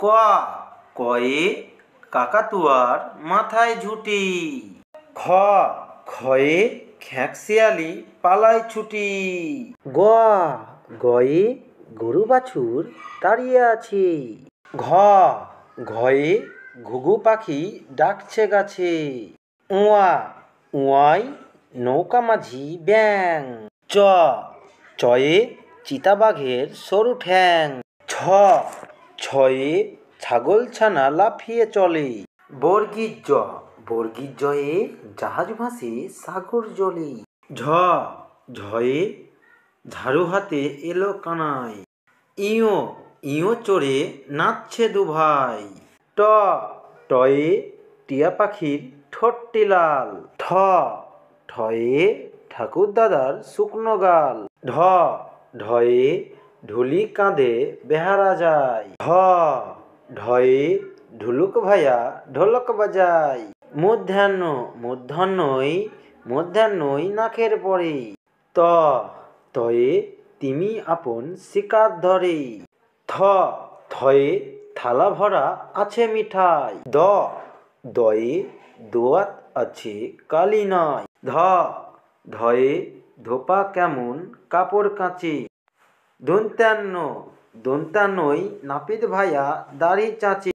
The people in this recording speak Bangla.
ক কয়ে কাকাতুয়ার মাথায় ঝুঁটি। খ খয়ে খেঁকশিয়ালি পালায় ছুটি। গ গয়ে গরু বাছুর দাঁড়িয়ে আছে। ঘ ঘয়ে ঘুঘু পাখি ডাকছে গাছে। উয়া উয়াই নৌকা মাঝি ব্যাং। চ চয়ে চিতাবাঘের সরু ঠ্যাং। ছ ছয়ে ছাগল ছানা লাফিয়ে চলে। বর্গীর জ বর্গীর জয়ে জাহাজ ভাসে সাগর জলে। ঝ ঝয়ে ঝাড়ু হাতে এলো কানাই। ইয়ো ইয়ো চড়ে নাচছে দুভাই। ট টয়ে টিয়া পাখির ঠোঁটটি লাল। ঠ ঠয়ে ঠাকুর দাদার শুকনো গাল। ঢ ঢয়ে ঢুলি কাঁধে বেহারা যায়। ঢ ঢয়ে ঢুলুক ভাইয়া ঢোলক বাজায়। মধ্যাহ্ন মধ্যাহ্নই নাকের পরে। ত তয়ে তিমি আপন শিকার ধরে। থ থয়ে থালা ভরা আছে মিঠাই। দ দয়ে দোয়াত আছে কালি নাই। ধ ধয়ে ধোপা কেমন কাপড় কাচে। দন্ত্যান্ন দন্ত্যান্নই নাপিত ভাইয়া দাড়ি চাচে।